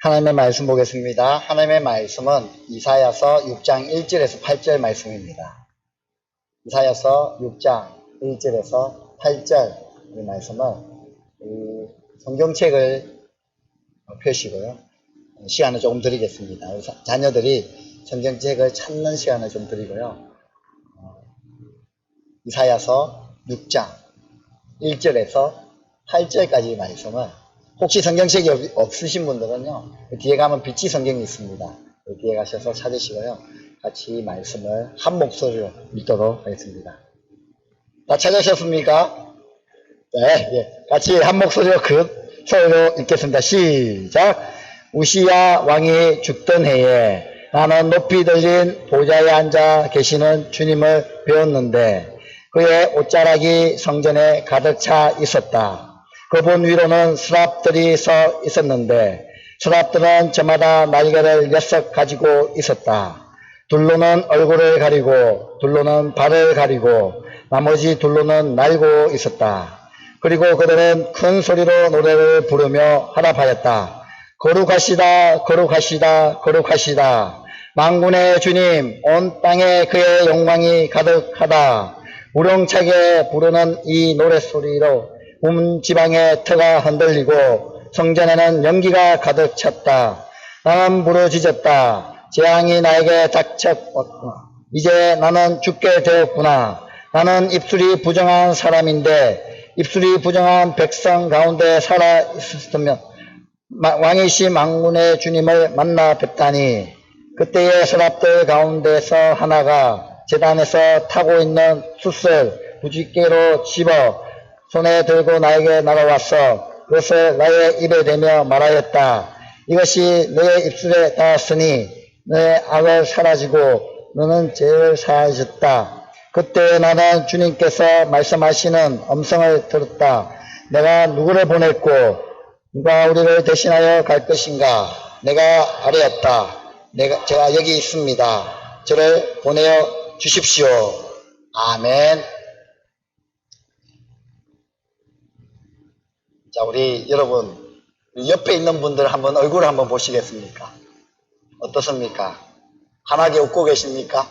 하나님의 말씀 보겠습니다. 하나님의 말씀은 이사야서 6장 1절에서 8절 말씀입니다. 이사야서 6장 1절에서 8절 이 말씀은 성경책을 펴시고요. 시간을 조금 드리겠습니다. 자녀들이 성경책을 찾는 시간을 좀 드리고요. 이사야서 6장 1절에서 8절까지 말씀을 혹시 성경책이 없으신 분들은요, 뒤에 가면 빛이 성경이 있습니다. 뒤에 가셔서 찾으시고요. 같이 말씀을 한 목소리로 읽도록 하겠습니다. 다 찾으셨습니까? 네, 같이 한 목소리로 서로 읽겠습니다. 시작! 우시야 왕이 죽던 해에 나는 높이 들린 보좌에 앉아 계시는 주님을 배웠는데 그의 옷자락이 성전에 가득 차 있었다. 그분 위로는 수랍들이 서 있었는데 수랍들은 저마다 날개를 6 가지고 있었다. 둘로는 얼굴을 가리고 둘로는 발을 가리고 나머지 둘로는 날고 있었다. 그리고 그들은 큰 소리로 노래를 부르며 화답하였다. 거룩하시다 거룩하시다 거룩하시다. 만군의 주님, 온 땅에 그의 영광이 가득하다. 우렁차게 부르는 이 노랫소리로 지방의 터가 흔들리고 성전에는 연기가 가득 찼다. 나는 부르짖었다. 재앙이 나에게 닥쳤구나. 이제 나는 죽게 되었구나. 나는 입술이 부정한 사람인데 입술이 부정한 백성 가운데 살아 있었으면 왕이신 만군의 주님을 만나 뵙다니. 그때의 서랍들 가운데서 하나가 제단에서 타고 있는 숯을 부싯개로 집어 손에 들고 나에게 날아왔어. 그것을 나의 입에 대며 말하였다. 이것이 너의 입술에 닿았으니 너의 악을 사라지고 너는 죄를 사하셨다. 그때 나는 주님께서 말씀하시는 음성을 들었다. 내가 누구를 보냈고 누가 우리를 대신하여 갈 것인가? 내가 아뢰었다. 제가 여기 있습니다. 저를 보내어 주십시오. 아멘. 자, 우리 여러분, 옆에 있는 분들 한번 얼굴을 한번 보시겠습니까? 어떻습니까? 환하게 웃고 계십니까?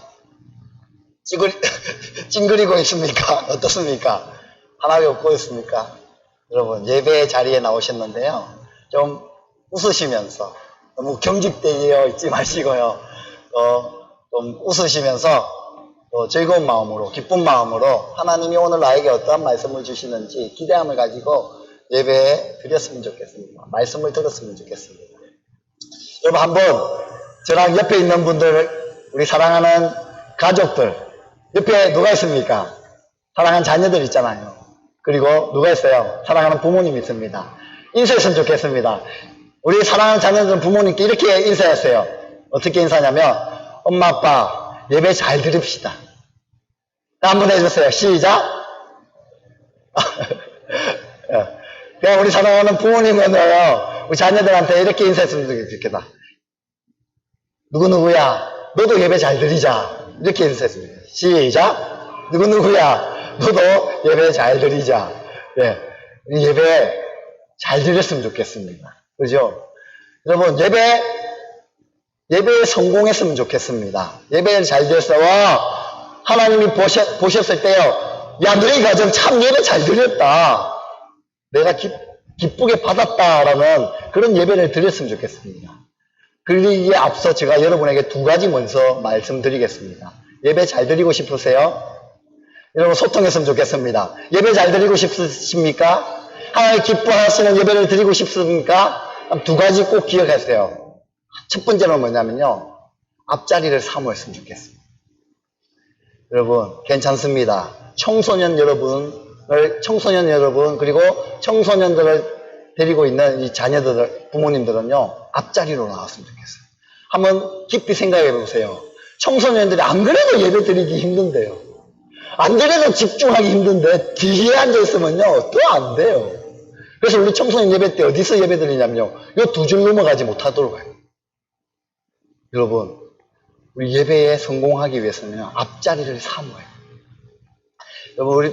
찡그리고 있습니까? 어떻습니까? 환하게 웃고 있습니까? 여러분, 예배 자리에 나오셨는데요. 좀 웃으시면서, 너무 경직되어 있지 마시고요. 좀 웃으시면서, 즐거운 마음으로, 기쁜 마음으로 하나님이 오늘 나에게 어떠한 말씀을 주시는지 기대함을 가지고 예배에 드렸으면 좋겠습니다. 말씀을 들었으면 좋겠습니다. 여러분, 한번 저랑 옆에 있는 분들, 우리 사랑하는 가족들, 옆에 누가 있습니까? 사랑하는 자녀들 있잖아요. 그리고 누가 있어요? 사랑하는 부모님이 있습니다. 인사했으면 좋겠습니다. 우리 사랑하는 자녀들은 부모님께 이렇게 인사했어요. 어떻게 인사하냐면, 엄마, 아빠, 예배 잘 들읍시다. 한번 해주세요. 시작! 그냥 우리 사랑하는 부모님은요, 우리 자녀들한테 이렇게 인사했으면 좋겠다. 누구누구야, 너도 예배 잘 드리자. 이렇게 인사했습니다. 시작! 누구누구야, 너도 예배 잘 드리자. 네. 예배 잘 드렸으면 좋겠습니다. 그죠? 여러분, 예배에 성공했으면 좋겠습니다. 예배를 잘 드렸어. 와, 하나님이 보셨을 때요, 야, 너희 가정 참 예배 잘 드렸다. 내가 기쁘게 받았다라는 그런 예배를 드렸으면 좋겠습니다. 그러기에 앞서 제가 여러분에게 2가지 먼저 말씀드리겠습니다. 예배 잘 드리고 싶으세요? 여러분, 소통했으면 좋겠습니다. 예배 잘 드리고 싶으십니까? 하나님 기뻐하시는 예배를 드리고 싶습니까? 2가지 꼭 기억하세요. 첫 번째는 뭐냐면요, 앞자리를 사모했으면 좋겠습니다. 여러분, 괜찮습니다. 청소년 여러분, 그리고 청소년들을 데리고 있는 이 자녀들, 부모님들은요, 앞자리로 나왔으면 좋겠어요. 한번 깊이 생각해 보세요. 청소년들이 안 그래도 예배 드리기 힘든데요. 안 그래도 집중하기 힘든데, 뒤에 앉아있으면요, 또 안 돼요. 그래서 우리 청소년 예배 때 어디서 예배 드리냐면요, 요 2줄 넘어가지 못하도록 해요. 여러분, 우리 예배에 성공하기 위해서는 앞자리를 사모해요. 여러분,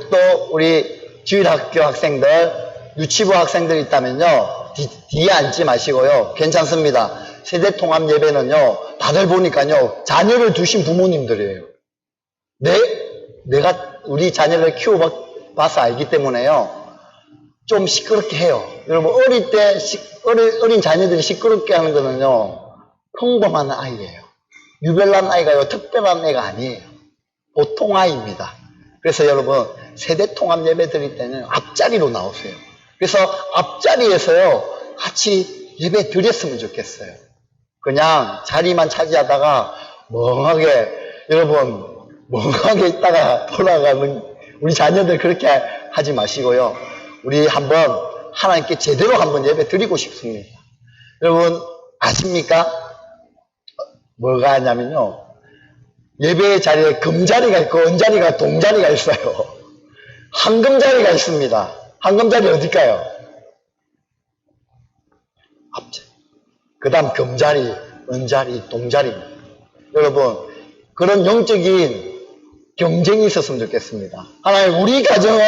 우리 주일학교 학생들, 유치부 학생들 있다면요, 뒤에 앉지 마시고요. 괜찮습니다. 세대통합 예배는요, 다들 보니까요, 자녀를 두신 부모님들이에요. 내가 우리 자녀를 키워봐서 알기 때문에요, 좀 시끄럽게 해요. 여러분, 어릴 때, 어린 자녀들이 시끄럽게 하는 거는요, 평범한 아이예요. 유별난 아이가요, 특별한 애가 아니에요. 보통 아이입니다. 그래서 여러분, 세대통합 예배 드릴 때는 앞자리로 나오세요. 그래서 앞자리에서요, 같이 예배 드렸으면 좋겠어요. 그냥 자리만 차지하다가 멍하게, 여러분, 멍하게 있다가 돌아가는 우리 자녀들 그렇게 하지 마시고요. 우리 한번 하나님께 제대로 한번 예배 드리고 싶습니다. 여러분, 아십니까? 뭐가 하냐면요, 예배 자리에 금자리가 있고 은자리가 동자리가 있어요. 황금자리가 있습니다. 황금자리 어딜까요? 앞자리. 그 다음 금자리, 은자리, 동자리입니다. 여러분, 그런 영적인 경쟁이 있었으면 좋겠습니다. 하나님, 우리 가정은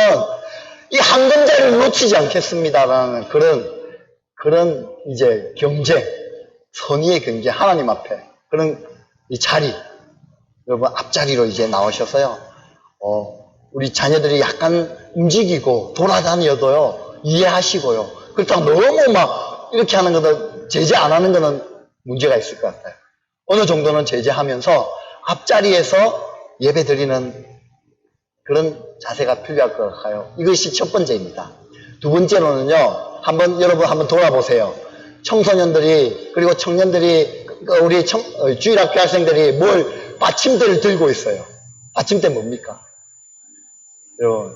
이 황금자리를 놓치지 않겠습니다라는 그런 이제 경쟁, 선의의 경쟁, 하나님 앞에 그런 이 자리, 여러분 앞자리로 이제 나오셔서요, 우리 자녀들이 약간 움직이고 돌아다녀도요, 이해하시고요. 그렇다고 너무 막 이렇게 하는 거는, 제재 안 하는 거는 문제가 있을 것 같아요. 어느 정도는 제재하면서 앞자리에서 예배 드리는 그런 자세가 필요할 것 같아요. 이것이 첫 번째입니다. 두 번째로는요, 여러분 한번 돌아보세요. 청소년들이, 그리고 청년들이, 우리 주일학교 학생들이 뭘 받침대를 들고 있어요. 받침대 뭡니까? 여러분,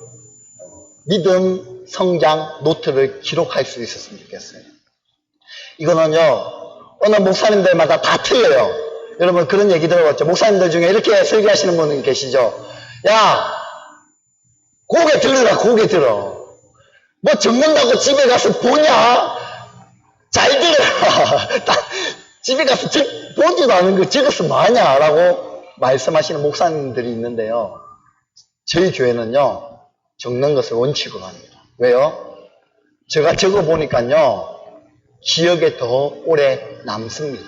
믿음 성장 노트를 기록할 수 있었으면 좋겠어요. 이거는요, 어느 목사님들마다 다 틀려요. 여러분 그런 얘기 들어봤죠? 목사님들 중에 이렇게 설교하시는 분 계시죠? 야, 고개 들으라, 고개 들어. 뭐 적는다고 집에 가서 보냐? 잘 들어라. 집에 가서 보지도 않은 거 적어서 뭐하냐? 라고 말씀하시는 목사님들이 있는데요. 저희 교회는요, 적는 것을 원칙으로 합니다. 왜요? 제가 적어보니까요, 기억에 더 오래 남습니다.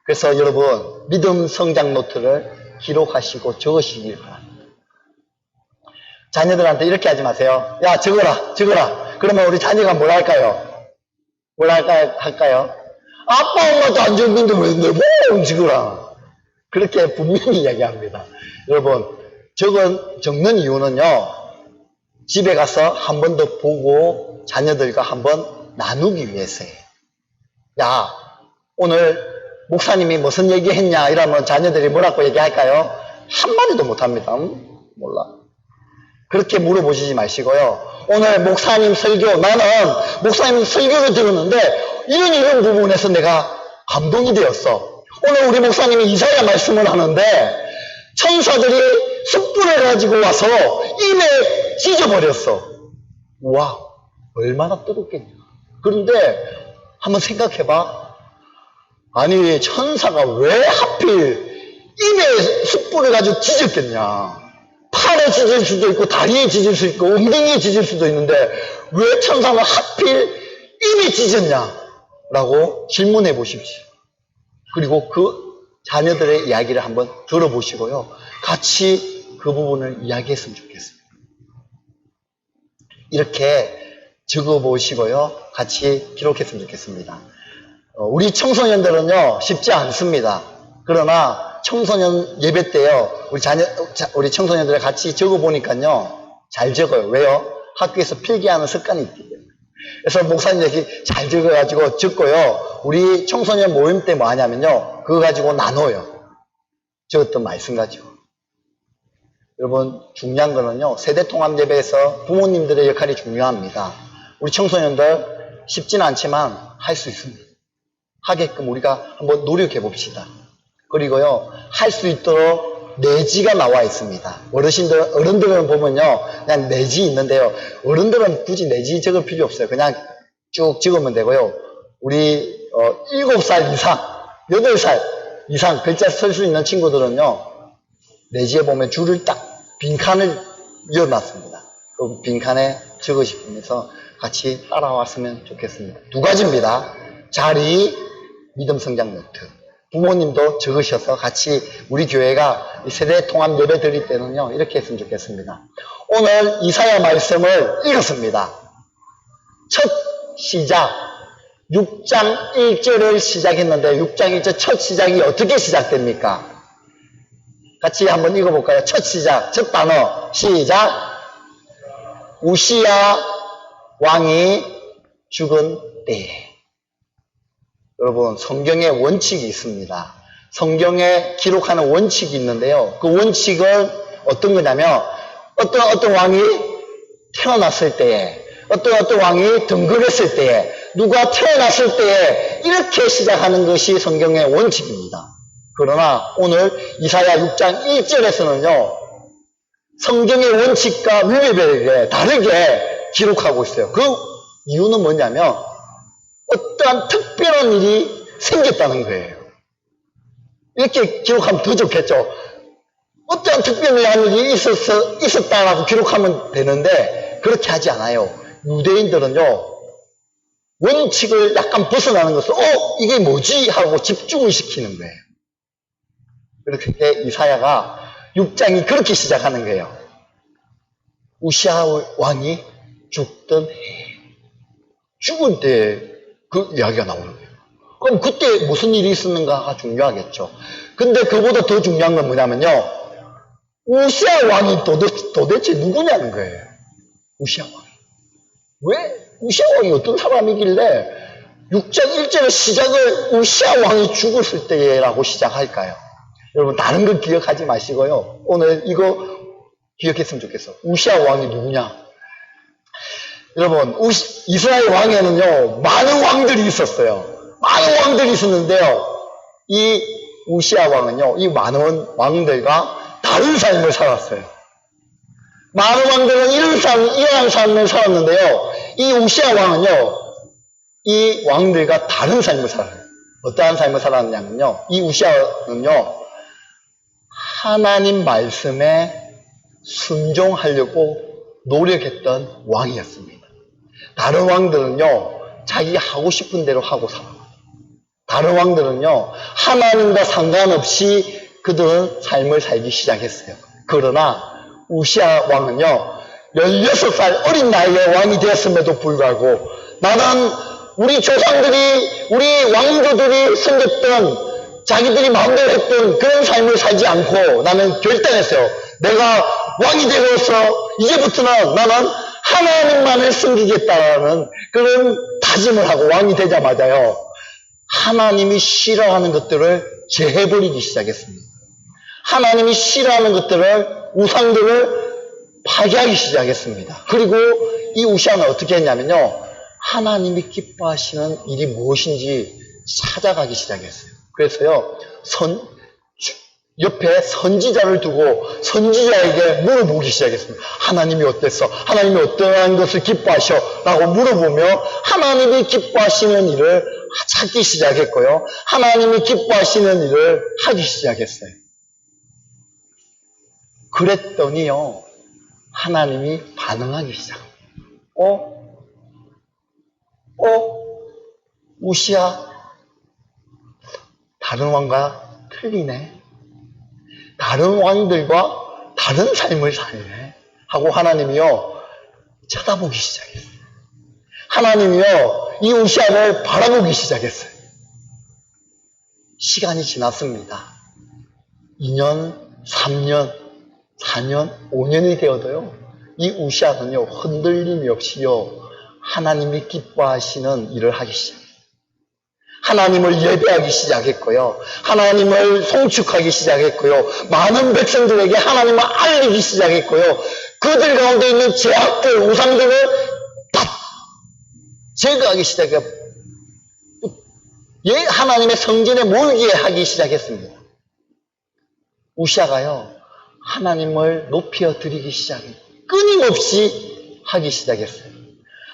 그래서 여러분, 믿음 성장 노트를 기록하시고 적으시길 바랍니다. 자녀들한테 이렇게 하지 마세요. 야, 적어라, 적어라. 그러면 우리 자녀가 뭘 할까요? 뭘 할까요? 아빠, 엄마도 안 적는데 왜 뭐 적어라. 그렇게 분명히 이야기합니다. 여러분, 적는 이유는요, 집에 가서 한 번 더 보고 자녀들과 한번 나누기 위해서예요. 야, 오늘 목사님이 무슨 얘기했냐 이러면 자녀들이 뭐라고 얘기할까요? 한마디도 못합니다. 몰라. 그렇게 물어보시지 마시고요. 오늘 목사님 설교, 나는 목사님 설교를 들었는데 이런 부분에서 내가 감동이 되었어. 오늘 우리 목사님이 이사야 말씀을 하는데 천사들이 숯불을 가지고 와서 입에 찢어버렸어. 와, 얼마나 뜨겁겠냐. 그런데 한번 생각해봐. 아니, 천사가 왜 하필 입에 숯불을 가지고 찢었겠냐. 팔에 찢을 수도 있고 다리에 찢을 수 있고 엉덩이에 찢을 수도 있는데 왜 천사는 하필 입에 찢었냐라고 질문해 보십시오. 그리고 그 자녀들의 이야기를 한번 들어보시고요. 같이 그 부분을 이야기했으면 좋겠습니다. 이렇게 적어보시고요. 같이 기록했으면 좋겠습니다. 우리 청소년들은요, 쉽지 않습니다. 그러나 청소년 예배 때요, 우리 청소년들을 같이 적어보니까요, 잘 적어요. 왜요? 학교에서 필기하는 습관이 있기 때문에. 그래서 목사님들이 잘 적어가지고 적고요, 우리 청소년 모임 때 뭐 하냐면요, 그거 가지고 나눠요. 적었던 말씀 가지고. 여러분, 중요한 거는요, 세대통합 예배에서 부모님들의 역할이 중요합니다. 우리 청소년들 쉽지는 않지만 할 수 있습니다. 하게끔 우리가 한번 노력해 봅시다. 그리고요, 할 수 있도록 내지가 나와 있습니다. 어른들은 보면요, 그냥 내지 있는데요. 어른들은 굳이 내지 적을 필요 없어요. 그냥 쭉 적으면 되고요. 우리 7살 이상, 8살 이상 글자 쓸 수 있는 친구들은요, 내지에 보면 줄을 딱 빈칸을 이어놨습니다. 그 빈칸에 적으시면서 같이 따라왔으면 좋겠습니다. 두 가지입니다. 자리, 믿음 성장 노트. 부모님도 적으셔서 같이 우리 교회가 세대 통합 예배 드릴 때는요, 이렇게 했으면 좋겠습니다. 오늘 이사야 말씀을 읽었습니다. 첫 시작, 6장 1절을 시작했는데 6장 1절 첫 시작이 어떻게 시작됩니까? 같이 한번 읽어볼까요? 첫 시작, 첫 단어, 시작. 우시야 왕이 죽은 때에. 여러분, 성경에 원칙이 있습니다. 성경에 기록하는 원칙이 있는데요. 그 원칙은 어떤 거냐면 어떤 왕이 태어났을 때에, 어떤 왕이 등극했을 때에, 누가 태어났을 때에 이렇게 시작하는 것이 성경의 원칙입니다. 그러나 오늘 이사야 6장 1절에서는요, 성경의 원칙과 위배되게 다르게 기록하고 있어요. 그 이유는 뭐냐면 어떠한 특별한 일이 생겼다는 거예요. 이렇게 기록하면 더 좋겠죠. 어떠한 특별한 일이 있었다라고 기록하면 되는데 그렇게 하지 않아요. 유대인들은요, 원칙을 약간 벗어나는 것을 이게 뭐지? 하고 집중을 시키는 거예요. 그렇게 이사야가 6장이 그렇게 시작하는 거예요. 우시야 왕이 죽던 해. 죽은 때 그 이야기가 나오는 거예요. 그럼 그때 무슨 일이 있었는가가 중요하겠죠. 근데 그보다 더 중요한 건 뭐냐면요, 우시야 왕이 도대체 누구냐는 거예요. 우시야 왕이. 왜 우시야 왕이 어떤 사람이길래 6장 1절의 시작을 우시야 왕이 죽었을 때라고 시작할까요? 여러분, 다른 걸 기억하지 마시고요, 오늘 이거 기억했으면 좋겠어. 우시야 왕이 누구냐? 여러분, 이스라엘 왕에는요, 많은 왕들이 있었어요. 많은 왕들이 있었는데요, 이 우시야 왕은요, 이 많은 왕들과 다른 삶을 살았어요. 많은 왕들은 이러한 삶을 살았는데요, 이 우시야 왕은요, 이 왕들과 다른 삶을 살아요. 어떠한 삶을 살았냐면요, 이 우시야는요, 하나님 말씀에 순종하려고 노력했던 왕이었습니다. 다른 왕들은요, 자기 하고 싶은 대로 하고 살아요. 다른 왕들은요, 하나님과 상관없이 그들은 삶을 살기 시작했어요. 그러나 우시야 왕은요, 16살 어린 나이에 왕이 되었음에도 불구하고 나는 우리 조상들이, 우리 왕조들이 섬겼던, 자기들이 마음대로 했던 그런 삶을 살지 않고 나는 결단했어요. 내가 왕이 되고서 이제부터는 나는 하나님만을 섬기겠다라는 그런 다짐을 하고 왕이 되자마자요, 하나님이 싫어하는 것들을 제해버리기 시작했습니다. 하나님이 싫어하는 것들을, 우상들을 파괴하기 시작했습니다. 그리고 이 우시야는 어떻게 했냐면요, 하나님이 기뻐하시는 일이 무엇인지 찾아가기 시작했어요. 그래서요, 옆에 선지자를 두고 선지자에게 물어보기 시작했습니다. 하나님이 어땠어? 하나님이 어떠한 것을 기뻐하셔? 라고 물어보며 하나님이 기뻐하시는 일을 찾기 시작했고요, 하나님이 기뻐하시는 일을 하기 시작했어요. 그랬더니요, 하나님이 반응하기 시작합니다. 우시야, 다른 왕과 틀리네. 다른 왕들과 다른 삶을 살네. 하고 하나님이요, 쳐다보기 시작했어요. 하나님이요, 이 우시야를 바라보기 시작했어요. 시간이 지났습니다. 2년, 3년, 4년, 5년이 되어도요, 이 우시야는요, 흔들림이 없이요, 하나님이 기뻐하시는 일을 하기 시작했어요. 하나님을 예배하기 시작했고요, 하나님을 송축하기 시작했고요, 많은 백성들에게 하나님을 알리기 시작했고요, 그들 가운데 있는 제약들, 우상들을 다 제거하기 시작했고, 하나님의 성전에 모이게 하기 시작했습니다. 우시야가요, 하나님을 높여 드리기 시작했어요. 끊임없이 하기 시작했어요.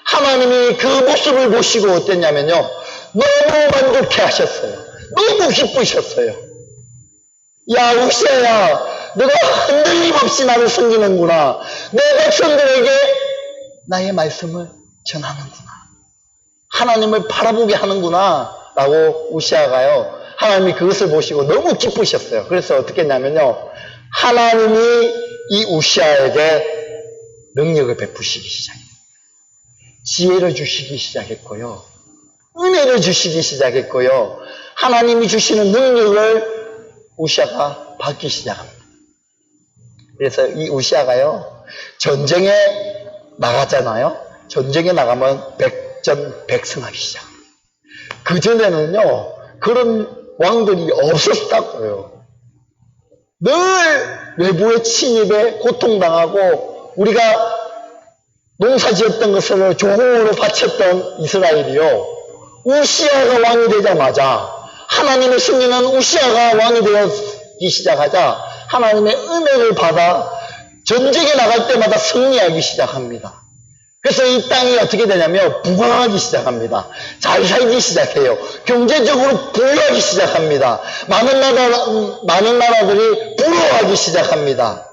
하나님이 그 모습을 보시고 어땠냐면요, 너무 만족해 하셨어요. 너무 기쁘셨어요. 야, 우시야야, 너가 흔들림 없이 나를 섬기는구나. 내 백성들에게 나의 말씀을 전하는구나. 하나님을 바라보게 하는구나. 라고 우시아가요. 하나님이 그것을 보시고 너무 기쁘셨어요. 그래서 어떻게 했냐면요. 하나님이 이 우시아에게 능력을 베푸시기 시작했어요. 지혜를 주시기 시작했고요. 은혜를 주시기 시작했고요. 하나님이 주시는 능력을 우시아가 받기 시작합니다. 그래서 이 우시아가요. 전쟁에 나가잖아요. 전쟁에 나가면 백전백승하기 시작합니다. 그전에는요. 그런 왕들이 없었다고요. 늘 외부의 침입에 고통당하고 우리가 농사지었던 것을 조공으로 바쳤던 이스라엘이요. 우시아가 왕이 되자마자 하나님의 승리는 우시아가 왕이 되기 시작하자 하나님의 은혜를 받아 전쟁에 나갈 때마다 승리하기 시작합니다. 그래서 이 땅이 어떻게 되냐면 부강하기 시작합니다. 잘 살기 시작해요. 경제적으로 부유하기 시작합니다. 많은 나라들이 부러워하기 시작합니다.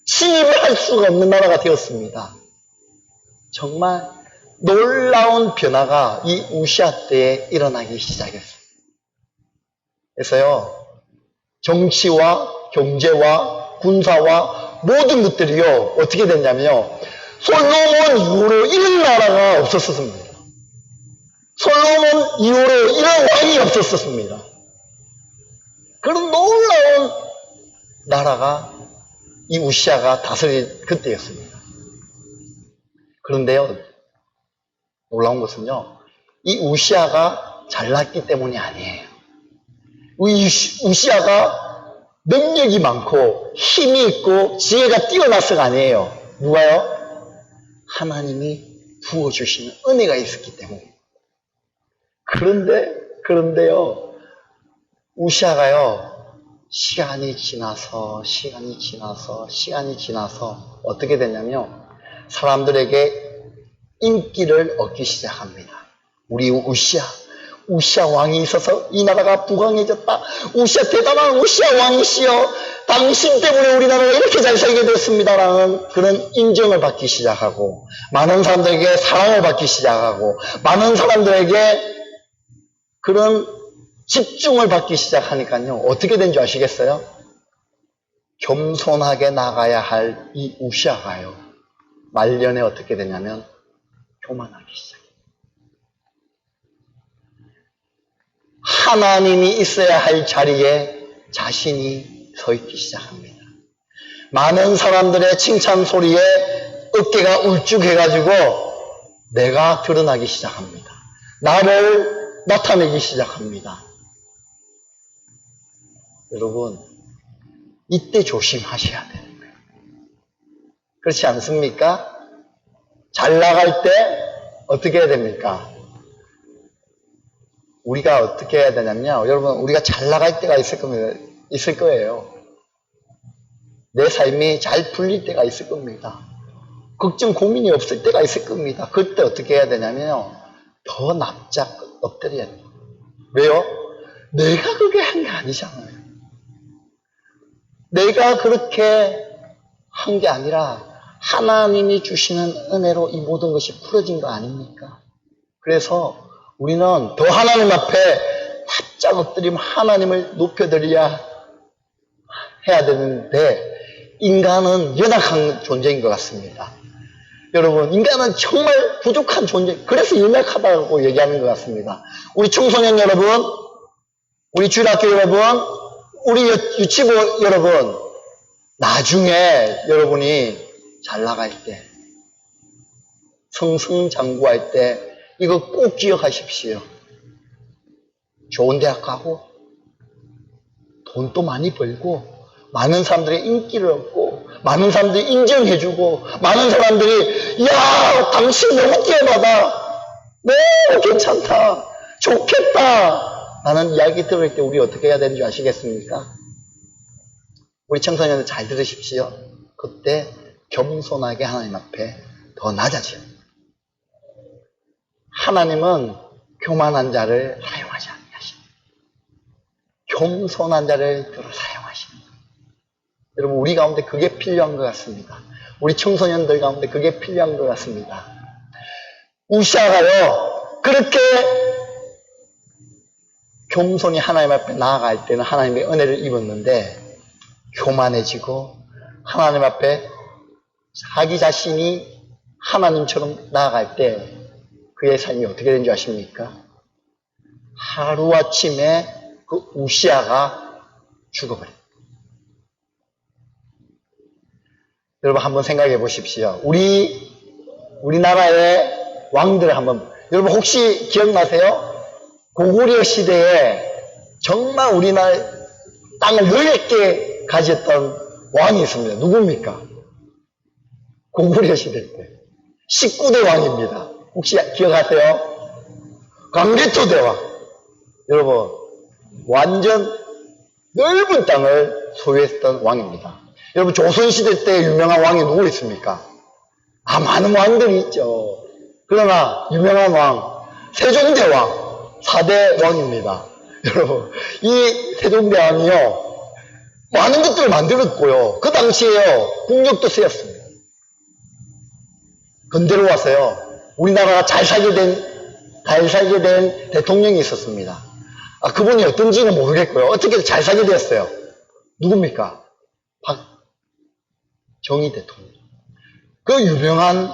침입을 할 수가 없는 나라가 되었습니다. 정말 놀라운 변화가 이 우시아 때에 일어나기 시작했어요. 그래서요, 정치와 경제와 군사와 모든 것들이요, 어떻게 됐냐면요, 솔로몬 이후로 이런 나라가 없었습니다. 솔로몬 이후로 이런 왕이 없었습니다. 그런 놀라운 나라가 이 우시아가 다스린 그때였습니다. 그런데요, 놀라운 것은요, 이 우시아가 잘났기 때문이 아니에요. 우시아가 능력이 많고 힘이 있고 지혜가 뛰어나서가 아니에요. 누가요? 하나님이 부어주시는 은혜가 있었기 때문에. 그런데요, 우시아가요, 시간이 지나서 어떻게 됐냐면, 사람들에게 인기를 얻기 시작합니다. 우리 우시아 왕이 있어서 이 나라가 부강해졌다. 우시아 대단한 우시아 왕이시여. 당신 때문에 우리나라가 이렇게 잘 살게 됐습니다라는 그런 인정을 받기 시작하고 많은 사람들에게 사랑을 받기 시작하고 많은 사람들에게 그런 집중을 받기 시작하니까요. 어떻게 된 줄 아시겠어요? 겸손하게 나가야 할 이 우시아가요. 말년에 어떻게 되냐면 교만하기 시작해요. 하나님이 있어야 할 자리에 자신이 서 있기 시작합니다. 많은 사람들의 칭찬 소리에 어깨가 울쭉해가지고 내가 드러나기 시작합니다. 나를 나타내기 시작합니다. 여러분, 이때 조심하셔야 되는 거예요. 그렇지 않습니까? 잘 나갈 때 어떻게 해야 됩니까? 우리가 어떻게 해야 되냐면요. 여러분, 우리가 잘 나갈 때가 있을 거예요. 내 삶이 잘 풀릴 때가 있을 겁니다. 걱정, 고민이 없을 때가 있을 겁니다. 그때 어떻게 해야 되냐면요. 더 납작 엎드려야 돼요. 왜요? 내가 그게 한 게 아니잖아요. 내가 그렇게 한 게 아니라 하나님이 주시는 은혜로 이 모든 것이 풀어진 거 아닙니까? 그래서 우리는 더 하나님 앞에 납작 엎드리면 하나님을 높여드려야 해야 되는데 인간은 연약한 존재인 것 같습니다. 여러분, 인간은 정말 부족한 존재, 그래서 연약하다고 얘기하는 것 같습니다. 우리 청소년 여러분, 우리 주일학교 여러분, 우리 유치부 여러분, 나중에 여러분이 잘 나갈 때, 승승장구할 때 이거 꼭 기억하십시오. 좋은 대학 가고 돈도 많이 벌고 많은 사람들의 인기를 얻고 많은 사람들이 인정해주고 많은 사람들이 야, 당신 너무 뛰어나다, 너무 괜찮다, 좋겠다 라는 이야기 들을 때 우리 어떻게 해야 되는지 아시겠습니까? 우리 청소년들 잘 들으십시오. 그때 겸손하게 하나님 앞에 더 낮아져요. 하나님은 교만한 자를 사용하지 않으십니다. 겸손한 자를 주로 사용하십니다. 여러분, 우리 가운데 그게 필요한 것 같습니다. 우리 청소년들 가운데 그게 필요한 것 같습니다. 우시아가요, 그렇게 겸손히 하나님 앞에 나아갈 때는 하나님의 은혜를 입었는데, 교만해지고 하나님 앞에 자기 자신이 하나님처럼 나아갈 때 그의 삶이 어떻게 되는 줄 아십니까? 하루아침에 그 우시아가 죽어버려요. 여러분 한번 생각해 보십시오. 우리나라의 왕들을 한번, 여러분 혹시 기억나세요? 고구려 시대에 정말 우리나라 땅을 넓게 가졌던 왕이 있습니다. 누굽니까? 고구려 시대 때 19대 왕입니다. 혹시 기억하세요? 광개토 대왕. 여러분 완전 넓은 땅을 소유했던 왕입니다. 여러분 조선시대 때 유명한 왕이 누구 있습니까? 많은 왕들이 있죠. 그러나 유명한 왕 세종대왕 4대 왕입니다. 여러분 이 세종대왕이요 많은 것들을 만들었고요. 그 당시에요 국력도 세였습니다. 근대로 와서요 우리나라가 잘 살게 된 대통령이 있었습니다. 그분이 어떤지는 모르겠고요. 어떻게 잘 살게 되었어요. 누굽니까? 박정희 대통령. 그 유명한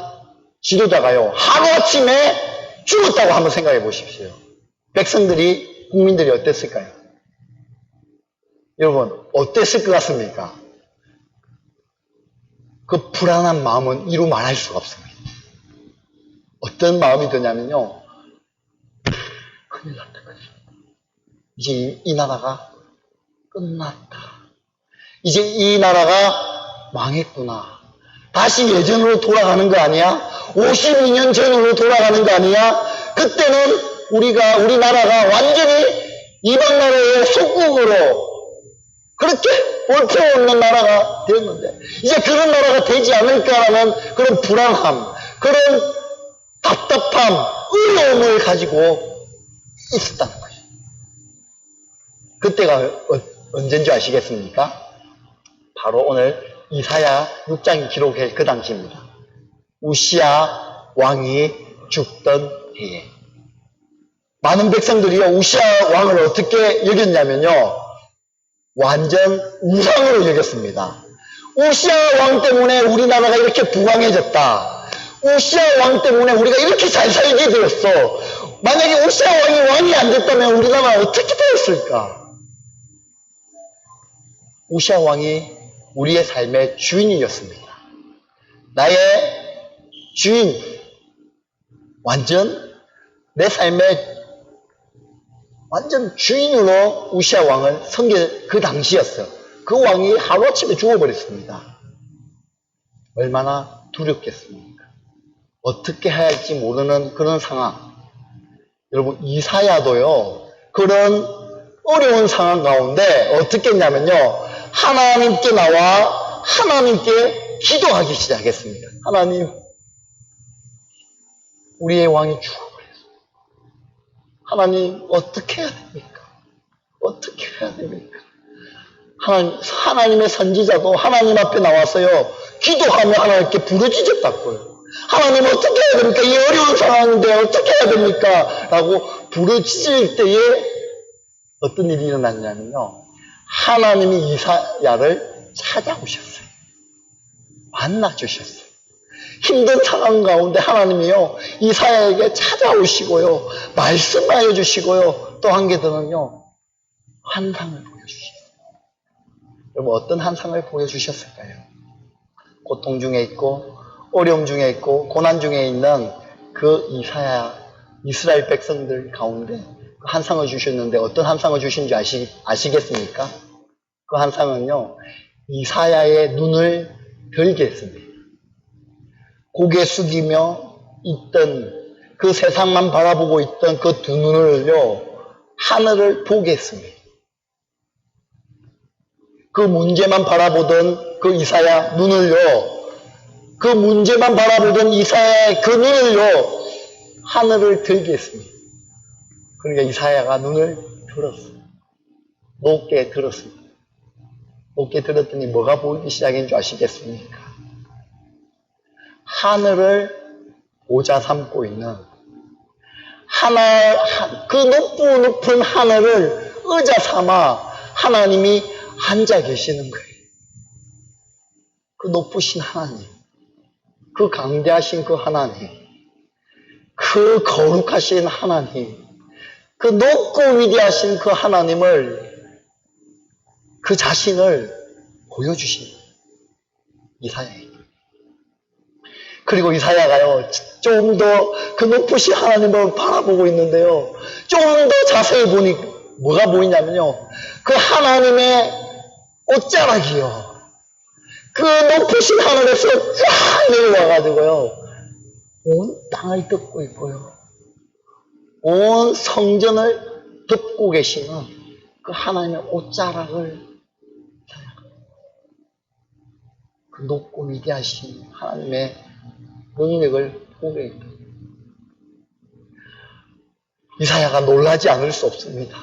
지도자가요 하루아침에 죽었다고 한번 생각해 보십시오. 백성들이, 국민들이 어땠을까요? 여러분 어땠을 것 같습니까? 그 불안한 마음은 이루 말할 수가 없습니다. 어떤 마음이 드냐면요 큰일 났다. 이제 이 나라가 끝났다. 이제 이 나라가 망했구나. 다시 예전으로 돌아가는 거 아니야? 52년 전으로 돌아가는 거 아니야? 그때는 우리나라가 완전히 이방 나라의 속국으로 그렇게 볼펴없는 나라가 되었는데, 이제 그런 나라가 되지 않을까라는 그런 불안함, 그런 답답함, 어려움을 가지고 있었다는 거죠. 그때가 언제인 줄 아시겠습니까? 바로 오늘 이사야 6장이 기록할 그 당시입니다. 우시아 왕이 죽던 해에 많은 백성들이요 우시아 왕을 어떻게 여겼냐면요 완전 우상으로 여겼습니다. 우시아 왕 때문에 우리나라가 이렇게 부강해졌다. 우시아 왕 때문에 우리가 이렇게 잘 살게 되었어. 만약에 우시아 왕이 안 됐다면 우리나라가 어떻게 되었을까? 우시아 왕이 우리의 삶의 주인이었습니다. 나의 주인, 완전 내 삶의 완전 주인으로 우시아 왕을 섬길 그 당시였어요. 그 왕이 하루아침에 죽어버렸습니다. 얼마나 두렵겠습니까? 어떻게 해야 할지 모르는 그런 상황. 여러분 이사야도요 그런 어려운 상황 가운데 어떻게 했냐면요 하나님께 나와 하나님께 기도하기 시작했습니다. 하나님, 우리의 왕이 죽어버렸습니다. 하나님 어떻게 해야 됩니까? 어떻게 해야 됩니까? 하나님의 선지자도 하나님 앞에 나와서요 기도하며 하나님께 부르짖었다고요. 하나님 어떻게 해야 됩니까? 이 어려운 상황인데 어떻게 해야 됩니까? 라고 부르짖을 때에 어떤 일이 일어났냐면요 하나님이 이사야를 찾아오셨어요. 만나주셨어요. 힘든 상황 가운데 하나님이요 이사야에게 찾아오시고요 말씀하여 주시고요 또 한 개 더는요 환상을 보여주셨어요. 여러분 어떤 환상을 보여주셨을까요? 고통 중에 있고 어려움 중에 있고 고난 중에 있는 그 이사야 이스라엘 백성들 가운데 그 환상을 주셨는데 어떤 환상을 주신지 아시겠습니까? 그 환상은요 이사야의 눈을 들게 했습니다. 고개 숙이며 있던 그 세상만 바라보고 있던 그 두 눈을요 하늘을 보게 했습니다. 그 문제만 바라보던 그 이사야 눈을요 그 문제만 바라보던 이사야의 그 눈을요 하늘을 들게 했습니다. 그러니까 이사야가 눈을 들었어요. 높게 들었습니다. 높게 들었더니 뭐가 보이기 시작한 줄 아시겠습니까? 하늘을 보좌 삼고 있는 그 높은 하늘을 의자 삼아 하나님이 앉아 계시는 거예요. 그 높으신 하나님, 그 강대하신 그 하나님, 그 거룩하신 하나님, 그 높고 위대하신 그 하나님을, 그 자신을 보여주신 이사야에게. 그리고 이사야가요, 좀 더 그 높으신 하나님을 바라보고 있는데요, 좀 더 자세히 보니 뭐가 보이냐면요, 그 하나님의 옷자락이요, 그 높으신 하늘에서 쫙 내려와가지고요, 온 땅을 덮고 있고요, 온 성전을 덮고 계시는 그 하나님의 옷자락을, 그 높고 위대하신 하나님의 능력을 보게 있다. 이사야가 놀라지 않을 수 없습니다.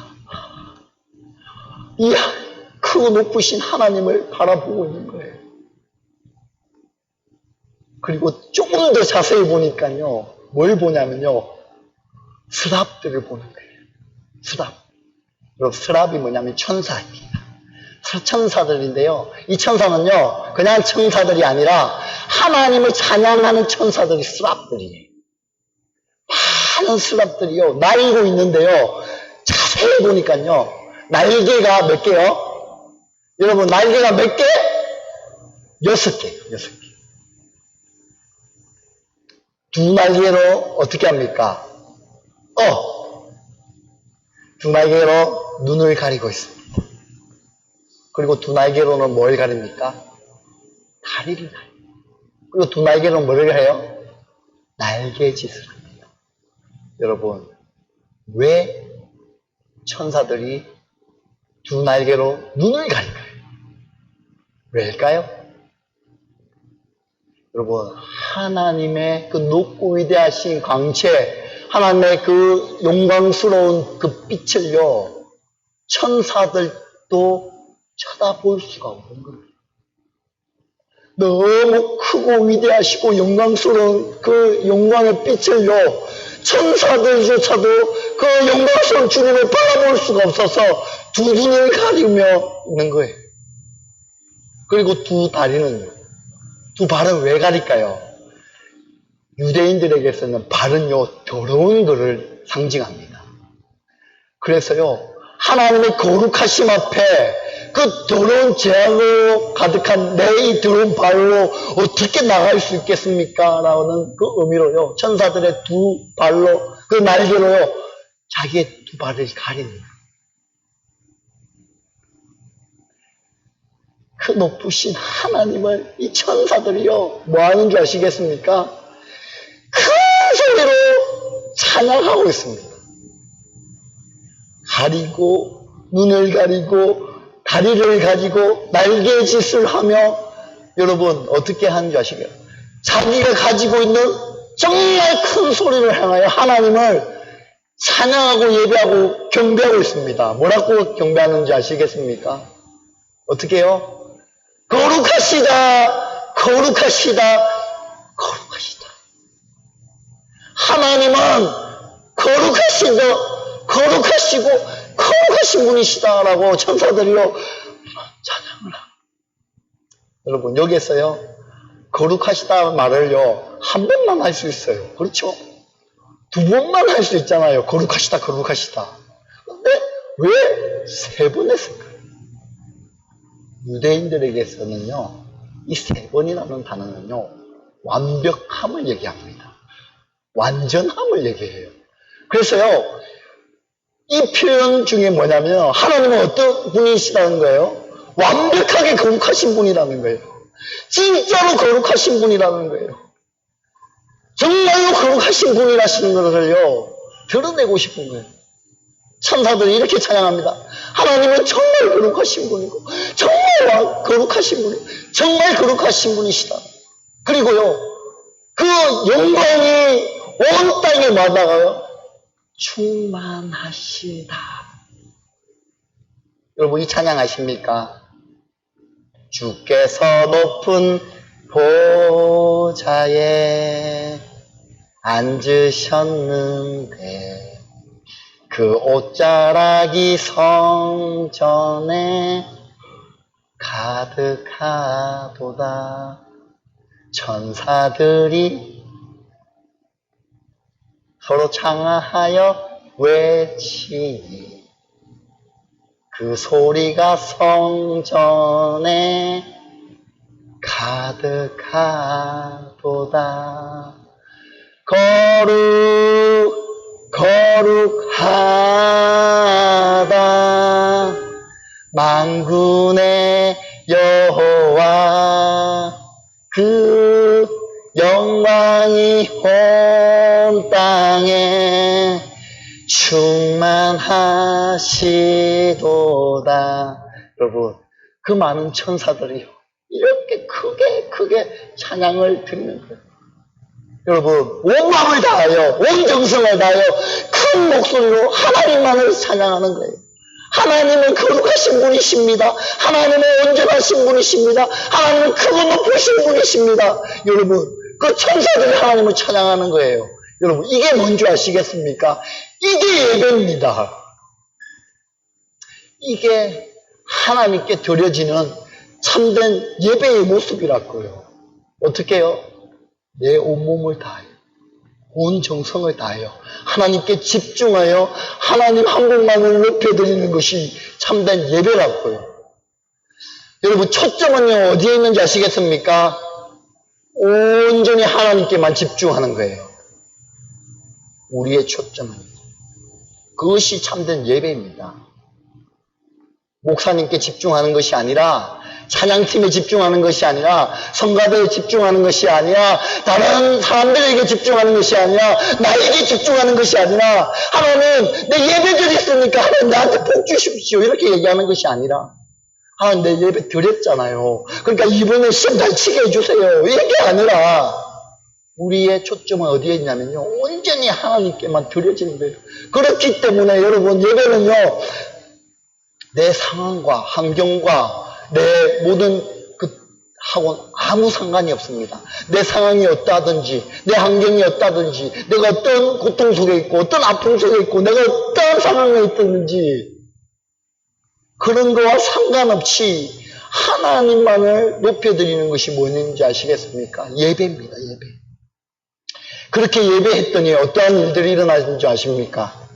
이야, 크고 높으신 하나님을 바라보고 있는 거예요. 그리고 조금 더 자세히 보니까요, 뭘 보냐면요, 스랍들을 보는 거예요. 스랍. 여러분, 스랍이 뭐냐면 천사입니다. 천사들인데요, 이 천사는요, 그냥 천사들이 아니라 하나님을 찬양하는 천사들이 스랍들이에요. 많은 스랍들이요, 날고 있는데요, 자세히 보니까요, 날개가 몇 개요? 여러분, 날개가 몇 개? 6개요, 6개. 두 날개로 어떻게 합니까? 두 날개로 눈을 가리고 있습니다. 그리고 두 날개로는 뭘 가립니까? 다리를 가립니다. 그리고 두 날개로는 뭘 해요? 날개짓을 합니다. 여러분, 왜 천사들이 두 날개로 눈을 가릴까요? 왜일까요? 여러분, 하나님의 그 높고 위대하신 광채, 하나님의 그 영광스러운 그 빛을요, 천사들도 쳐다볼 수가 없는 거예요. 너무 크고 위대하시고 영광스러운 그 영광의 빛을요, 천사들조차도 그 영광스러운 주님을 바라볼 수가 없어서 두 눈을 가리며 있는 거예요. 그리고 두 다리는요, 두 발은 왜 가릴까요? 유대인들에게서는 발은요, 더러운 것을 상징합니다. 그래서요, 하나님의 거룩하심 앞에 그 더러운 죄악으로 가득한 내 이 더러운 발로 어떻게 나갈 수 있겠습니까? 라는 그 의미로요, 천사들의 두 발로, 그 날개로요, 자기의 두 발을 가립니다. 그 높으신 하나님을 이 천사들이요, 뭐 하는 줄 아시겠습니까? 큰 소리로 찬양하고 있습니다. 가리고, 눈을 가리고, 다리를 가지고, 날개짓을 하며, 여러분, 어떻게 하는 줄 아시겠어요? 자기가 가지고 있는 정말 큰 소리를 향하여 하나님을 찬양하고 예배하고 경배하고 있습니다. 뭐라고 경배하는지 아시겠습니까? 어떻게 해요? 거룩하시다, 거룩하시다, 거룩하시다. 하나님은 거룩하시고 거룩하신 분이시다라고 천사들이요, 찬양을 합니다. 여러분, 여기에서요, 거룩하시다 말을요, 한 번만 할 수 있어요. 그렇죠? 두 번만 할 수 있잖아요. 거룩하시다, 거룩하시다. 근데 왜 세 번 했을까요? 유대인들에게서는요, 이 세 번이라는 단어는요, 완벽함을 얘기합니다. 완전함을 얘기해요. 그래서요, 이 표현 중에 뭐냐면, 하나님은 어떤 분이시다는 거예요? 완벽하게 거룩하신 분이라는 거예요. 진짜로 거룩하신 분이라는 거예요. 정말로 거룩하신 분이라시는 것을요, 드러내고 싶은 거예요. 천사들이 이렇게 찬양합니다. 하나님은 정말 거룩하신 분이고, 정말 거룩하신 분이고, 정말 거룩하신 분이시다. 그리고요, 그 영광이 온 땅에 마다가요, 충만하시다. 여러분, 이 찬양 아십니까? 주께서 높은 보좌에 앉으셨는데 그 옷자락이 성전에 가득하도다. 천사들이 서로 창하여 외치니 그 소리가 성전에 가득하도다. 거룩하다 만군의 여호와 그 영광이 온 땅에 충만하시도다. 여러분, 그 많은 천사들이 이렇게 크게 찬양을 드리는 거예요. 여러분, 온 마음을 다하여 온 정성을 다하여 큰 목소리로 하나님만을 찬양하는 거예요. 하나님은 거룩하신 분이십니다. 하나님은 온전하신 분이십니다. 하나님은 크고 높으신 분이십니다. 여러분, 그 천사들이 하나님을 찬양하는 거예요. 여러분, 이게 뭔지 아시겠습니까? 이게 예배입니다. 이게 하나님께 드려지는 참된 예배의 모습이라고요. 어떻게 해요? 내 온몸을 다하여 온 정성을 다하여 하나님께 집중하여 하나님 한 분만을 높여드리는 것이 참된 예배라고요. 여러분, 초점은요 어디에 있는지 아시겠습니까? 온전히 하나님께만 집중하는 거예요. 우리의 초점은 그것이 참된 예배입니다. 목사님께 집중하는 것이 아니라, 찬양팀에 집중하는 것이 아니라, 성가대에 집중하는 것이 아니라, 다른 사람들에게 집중하는 것이 아니라, 나에게 집중하는 것이 아니라, 하나님 내 예배 드렸으니까 하나님 나한테 복 주십시오 이렇게 얘기하는 것이 아니라, 하나님 내 예배 드렸잖아요, 그러니까 이번에 시험 잘 치게 해주세요 이게 아니라, 우리의 초점은 어디에 있냐면요, 온전히 하나님께만 드려지는 거예요. 그렇기 때문에 여러분, 예배는요 내 상황과 환경과 내 모든 하고는 아무 상관이 없습니다. 내 상황이 어떠하든지, 내 환경이 어떠하든지, 내가 어떤 고통 속에 있고, 어떤 아픔 속에 있고, 내가 어떤 상황에 있든지, 그런 거와 상관없이 하나님만을 높여드리는 것이 뭐였는지 아시겠습니까? 예배입니다, 예배. 그렇게 예배했더니 어떠한 일들이 일어나는지 아십니까?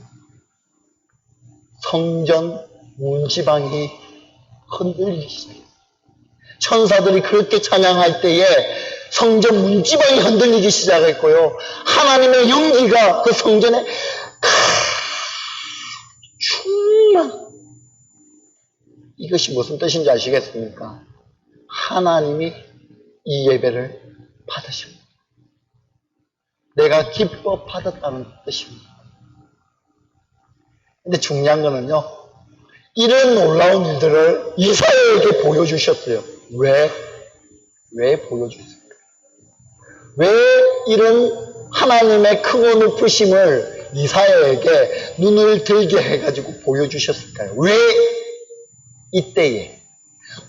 성전 문지방이 흔들리기 시작해요. 천사들이 그렇게 찬양할 때에 성전 문지방이 흔들리기 시작했고요. 하나님의 연기가 그 성전에 충만. 이것이 무슨 뜻인지 아시겠습니까? 하나님이 이 예배를 받으십니다. 내가 기뻐 받았다는 뜻입니다. 근데 중요한 거는요, 이런 놀라운 일들을 이사야에게 보여주셨어요. 왜 보여주셨을까요? 왜 이런 하나님의 크고 높으심을 이사야에게 눈을 들게 해가지고 보여주셨을까요? 왜 이때에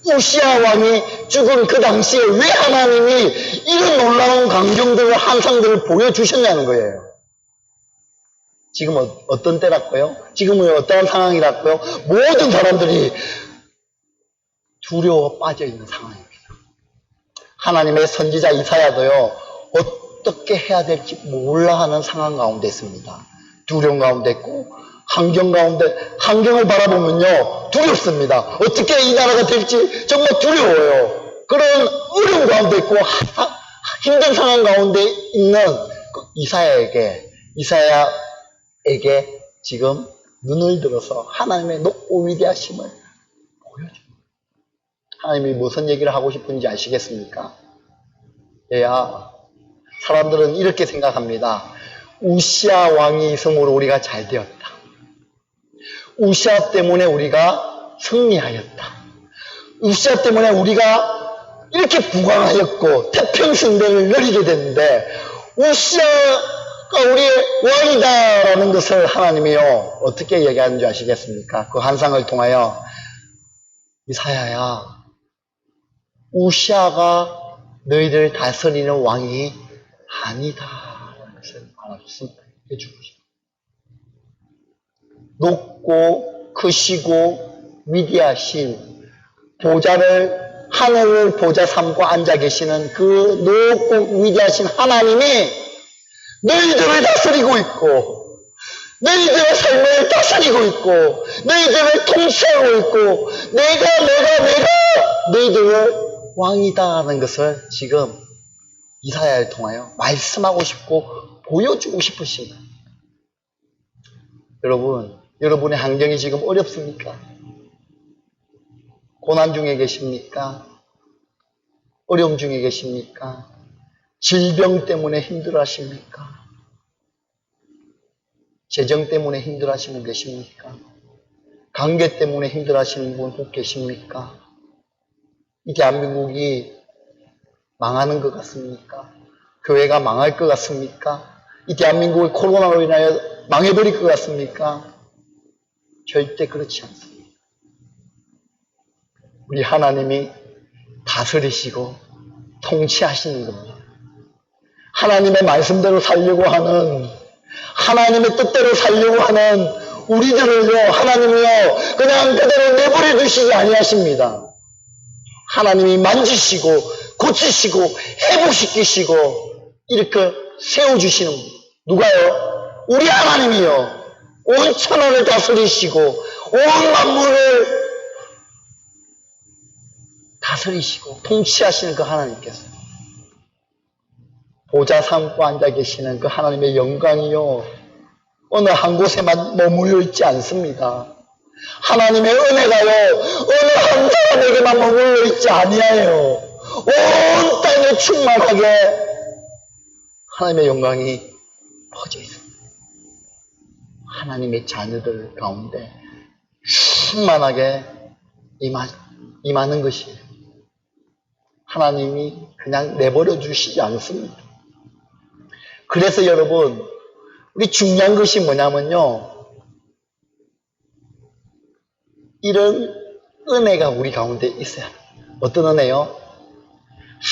우시아 왕이 죽은 그 당시에 왜 하나님이 이런 놀라운 광경들을, 환상들을 보여주셨냐는 거예요. 지금 어떤 때랄까요? 지금은 어떠한 상황이랄까요? 모든 사람들이 두려워 빠져있는 상황입니다. 하나님의 선지자 이사야도요, 어떻게 해야 될지 몰라 하는 상황 가운데 있습니다. 두려움 가운데 있고, 환경 가운데, 환경을 바라보면요, 두렵습니다. 어떻게 이 나라가 될지 정말 두려워요. 그런 어려움 가운데 있고, 힘든 상황 가운데 있는 이사야에게 지금 눈을 들어서 하나님의 높고 위대하심을 보여줍니다. 하나님이 무슨 얘기를 하고 싶은지 아시겠습니까? 얘야, 사람들은 이렇게 생각합니다. 우시아 왕이 있음으로 우리가 잘 되었다. 우시아 때문에 우리가 승리하였다. 우시아 때문에 우리가 이렇게 부강하였고 태평성대를 누리게 됐는데, 우시아가 우리의 왕이다라는 것을 하나님이요 어떻게 얘기하는지 아시겠습니까? 그 환상을 통하여, 이사야야, 우시아가 너희들을 다스리는 왕이 아니다. 라는 것을 말씀해주고 싶어요. 높고 크시고 위대하신 보좌를, 하늘을 보좌 삼고 앉아 계시는 그 높고 위대하신 하나님이 너희들을 다스리고 있고, 너희들의 삶을 다스리고 있고, 너희들을 통치하고 있고, 내가 너희들을 왕이다라는 것을 지금 이사야를 통하여 말씀하고 싶고 보여주고 싶으십니다. 여러분, 여러분의 환경이 지금 어렵습니까? 고난 중에 계십니까? 어려움 중에 계십니까? 질병 때문에 힘들어하십니까? 재정 때문에 힘들어하시는 분 계십니까? 관계 때문에 힘들어하시는 분 혹 계십니까? 이 대한민국이 망하는 것 같습니까? 교회가 망할 것 같습니까? 이 대한민국을 코로나로 인하여 망해버릴 것 같습니까? 절대 그렇지 않습니다. 우리 하나님이 다스리시고 통치하시는 겁니다. 하나님의 말씀대로 살려고 하는, 하나님의 뜻대로 살려고 하는 우리들을요, 하나님이요 그냥 그대로 내버려 두시지 아니하십니다. 하나님이 만지시고 고치시고 회복시키시고 이렇게 세워주시는 분. 누가요? 우리 하나님이요. 온 천하를 다스리시고 온 만물을 다스리시고 통치하시는 그 하나님께서 보좌 삼고 앉아 계시는 그 하나님의 영광이요 어느 한 곳에만 머물러 있지 않습니다. 하나님의 은혜가요 어느 한 사람에게만 머물러 있지 아니하여 온 땅에 충만하게 하나님의 영광이 퍼져 있습니다. 하나님의 자녀들 가운데 충만하게 임하는 것이에요. 하나님이 그냥 내버려 주시지 않습니다. 그래서 여러분, 우리 중요한 것이 뭐냐면요, 이런 은혜가 우리 가운데 있어야 합니다. 어떤 은혜요?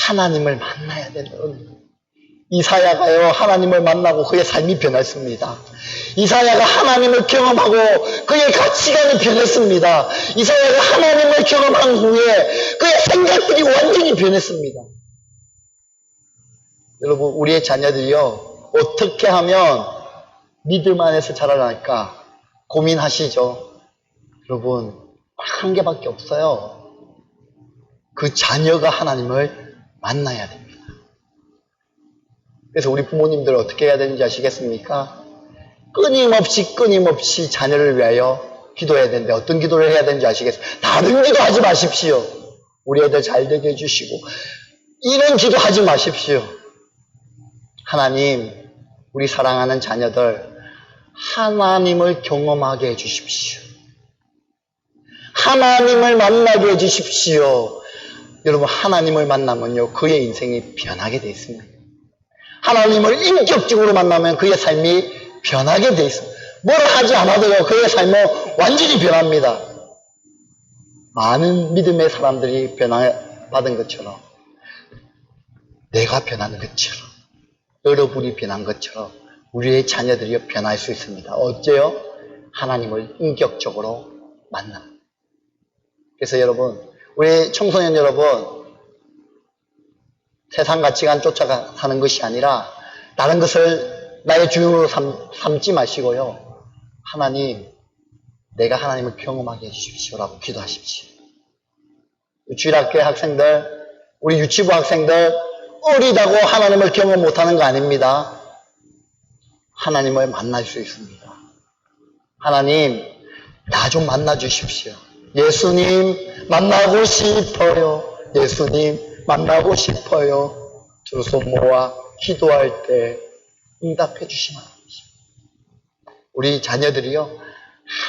하나님을 만나야 되는 은혜. 이사야가요 하나님을 만나고 그의 삶이 변했습니다. 이사야가 하나님을 경험하고 그의 가치관이 변했습니다. 이사야가 하나님을 경험한 후에 그의 생각들이 완전히 변했습니다. 여러분, 우리의 자녀들이요 어떻게 하면 믿음 안에서 자라날까 고민하시죠? 여러분, 한 개밖에 없어요. 그 자녀가 하나님을 만나야 됩니다. 그래서 우리 부모님들 어떻게 해야 되는지 아시겠습니까? 끊임없이 자녀를 위하여 기도해야 되는데 어떤 기도를 해야 되는지 아시겠습니까? 다른 기도 하지 마십시오. 우리 애들 잘 되게 해주시고 이런 기도 하지 마십시오. 하나님, 우리 사랑하는 자녀들 하나님을 경험하게 해주십시오. 하나님을 만나게 해주십시오. 여러분, 하나님을 만나면요 그의 인생이 변하게 되어 있습니다. 하나님을 인격적으로 만나면 그의 삶이 변하게 되어 있습니다. 뭘 하지 않아도요 그의 삶은 완전히 변합니다. 많은 믿음의 사람들이 변화받은 것처럼, 내가 변한 것처럼, 여러분이 변한 것처럼 우리의 자녀들이 변할 수 있습니다. 어째요? 하나님을 인격적으로 만나. 그래서 여러분, 우리 청소년 여러분, 세상 가치관 쫓아가 사는 것이 아니라 다른 것을 나의 주인으로 삼지 마시고요. 하나님, 내가 하나님을 경험하게 해주십시오라고 기도하십시오. 주일학교 학생들, 우리 유치부 학생들 어리다고 하나님을 경험 못하는 거 아닙니다. 하나님을 만날 수 있습니다. 하나님, 나 좀 만나 주십시오. 예수님 만나고 싶어요. 예수님 만나고 싶어요. 두 손 모아 기도할 때 응답해 주시면 안 됩니다. 우리 자녀들이요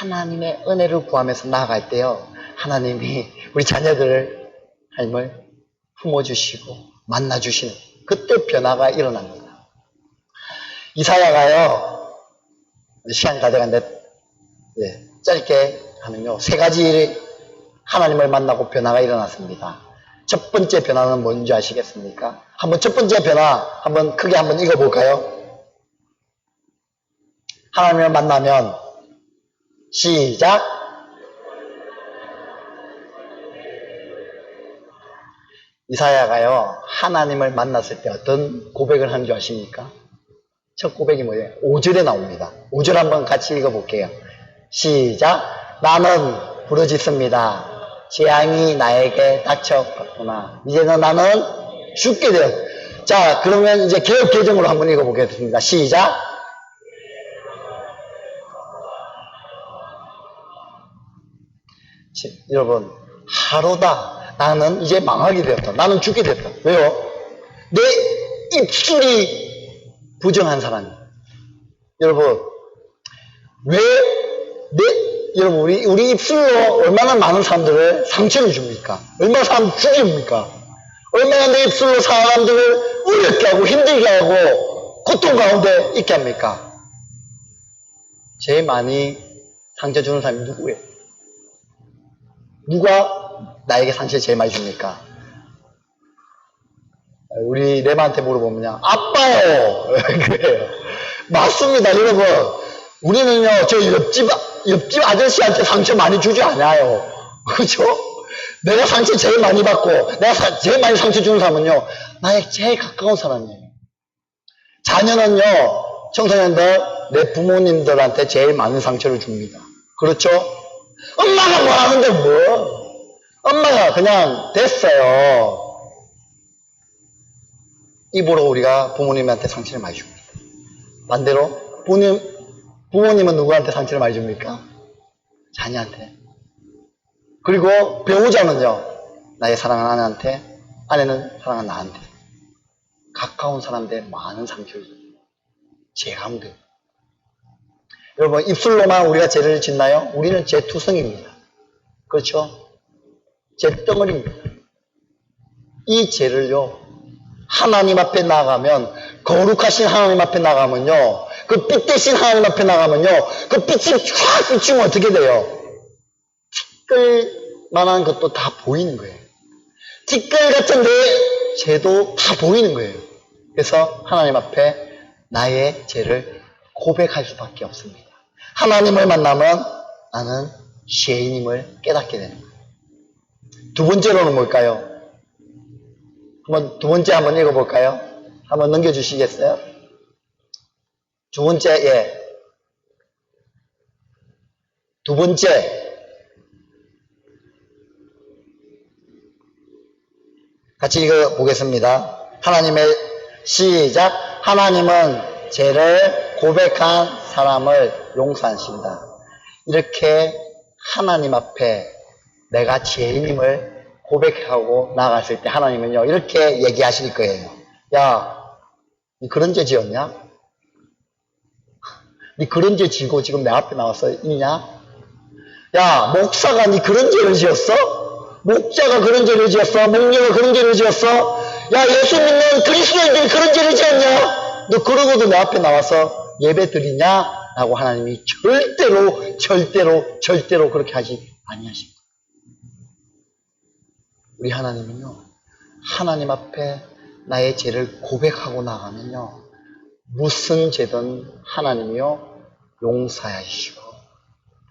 하나님의 은혜를 구하면서 나아갈 때요 하나님이 우리 자녀들을 삶을 품어주시고 만나주시는 그때 변화가 일어납니다. 이사야가요 시간이 다 돼가는데 짧게 하면요 3가지 하나님을 만나고 변화가 일어났습니다. 첫 번째 변화는 뭔지 아시겠습니까? 한번 첫 번째 변화 한번 크게 한번 읽어볼까요? 하나님을 만나면 시작. 이사야가요 하나님을 만났을 때 어떤 고백을 한 줄 아십니까? 첫 고백이 뭐예요? 5절에 나옵니다. 5절 한번 같이 읽어볼게요. 시작. 나는 부르짖습니다. 재앙이 나에게 닥쳤구나. 이제는 나는 죽게 되었. 자, 그러면 이제 개역 개정으로 한번 읽어보겠습니다. 시작. 여러분, 하루다. 나는 이제 망하게 되었다. 나는 죽게 되었다. 왜요? 내 입술이 부정한 사람이. 여러분, 여러분, 우리 입술로 얼마나 많은 사람들을 상처를 줍니까? 얼마나 사람 죽입니까? 얼마나 내 입술로 사람들을 어렵게 하고 힘들게 하고 고통 가운데 있게 합니까? 제일 많이 상처 주는 사람이 누구예요? 누가 나에게 상처를 제일 많이 줍니까? 우리 레마한테 물어보면요. 아빠요! 그래요. 맞습니다, 여러분. 우리는요, 저 옆집 아저씨한테 상처 많이 주지 않아요. 그죠? 내가 상처 제일 많이 받고, 내가 제일 많이 상처 주는 사람은요, 나의 제일 가까운 사람이에요. 자녀는요, 청소년들, 내 부모님들한테 제일 많은 상처를 줍니다. 그렇죠? 엄마가 뭐 하는데 뭐? 엄마가 그냥 됐어요. 입으로 우리가 부모님한테 상처를 많이 줍니다. 반대로 부모님은 누구한테 상처를 많이 줍니까? 자녀한테. 그리고 배우자는요, 나의 사랑하는 아내한테, 아내는 사랑하는 나한테. 가까운 사람들 많은 상처를 줍니다. 죄감들. 여러분, 입술로만 우리가 죄를 짓나요? 우리는 죄투성입니다. 그렇죠? 죄덩어리입니다. 이 죄를요, 하나님 앞에 나가면, 거룩하신 하나님 앞에 나가면요, 그 빛 대신 하나님 앞에 나가면요, 그 빛이 쫙 비추면 어떻게 돼요? 티끌만한 것도 다 보이는 거예요. 티끌 같은 내 죄도 다 보이는 거예요. 그래서 하나님 앞에 나의 죄를 고백할 수밖에 없습니다. 하나님을 만나면 나는 죄인임을 깨닫게 되는 거예요. 두 번째로는 뭘까요? 두 번째 한번 읽어볼까요? 한번 넘겨주시겠어요? 두 번째, 예. 두 번째. 같이 읽어보겠습니다. 하나님의, 시작. 하나님은 죄를 고백한 사람을 용서하신다. 이렇게 하나님 앞에 내가 죄인임을 고백하고 나갔을 때 하나님은요, 이렇게 얘기하실 거예요. 야, 니 그런 죄 지었냐? 니 그런 죄 지고 지금 내 앞에 나와서 있냐? 야, 목사가 니 그런 죄를 지었어? 목자가 그런 죄를 지었어? 목녀가 그런 죄를 지었어? 야, 예수 믿는 그리스도인들이 그런 죄를 지었냐? 너 그러고도 내 앞에 나와서 예배 드리냐? 라고 하나님이 절대로 그렇게 하지 아니하십니다. 우리 하나님은요, 하나님 앞에 나의 죄를 고백하고 나가면요, 무슨 죄든 하나님이요, 용서하시고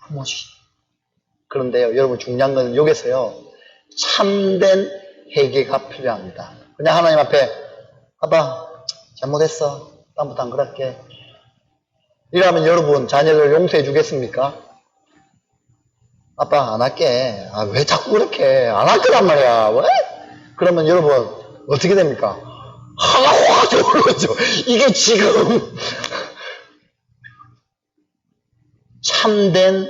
품어주시고. 그런데요, 여러분 중요한 건 여기서요, 참된 회개가 필요합니다. 그냥 하나님 앞에, 아빠, 잘못했어. 다음부터 안 그럴게. 이러면 여러분, 자녀를 용서해 주겠습니까? 아빠, 안 할게. 아, 왜 자꾸 그렇게? 안 할 거란 말이야. 왜? 그러면 여러분, 어떻게 됩니까? 화가 확 올라오죠. 이게 지금, 참된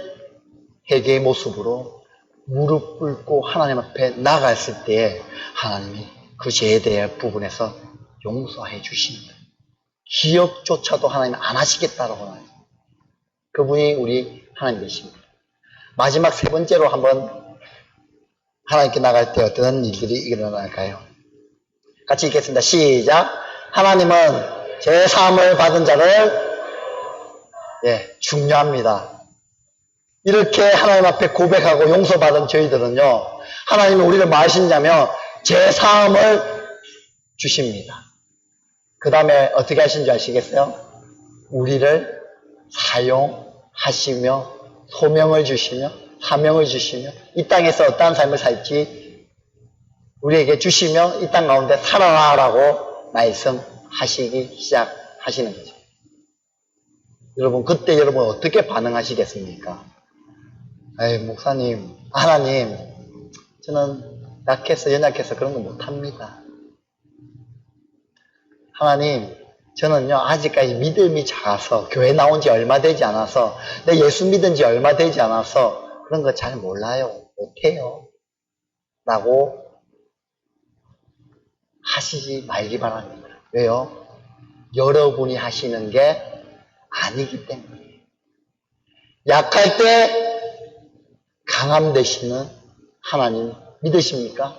회개의 모습으로 무릎 꿇고 하나님 앞에 나갔을 때, 하나님이 그 죄에 대한 부분에서 용서해 주십니다. 기억조차도 하나님은 안 하시겠다라고 하나요. 그분이 우리 하나님 되십니다. 마지막 세 번째로 한번 하나님께 나갈 때 어떤 일들이 일어날까요? 같이 읽겠습니다. 시작. 하나님은 제 사함을 받은 자를, 예, 중요합니다. 이렇게 하나님 앞에 고백하고 용서받은 저희들은요, 하나님은 우리를 뭐 하시냐면 제사함을 주십니다. 그 다음에 어떻게 하신지 아시겠어요? 우리를 사용하시며 소명을 주시며 사명을 주시며 이 땅에서 어떠한 삶을 살지 우리에게 주시며 이 땅 가운데 살아라라고 말씀하시기 시작하시는 거죠. 여러분 그때 여러분 어떻게 반응하시겠습니까? 에이 목사님, 하나님 저는 약해서 연약해서 그런 거 못합니다. 하나님 저는요 아직까지 믿음이 작아서 교회 나온 지 얼마 되지 않아서 내 예수 믿은 지 얼마 되지 않아서 그런 거 잘 몰라요. 못해요. 라고 하시지 말기 바랍니다. 왜요? 여러분이 하시는 게 아니기 때문에. 약할 때 강함 되시는 하나님 믿으십니까?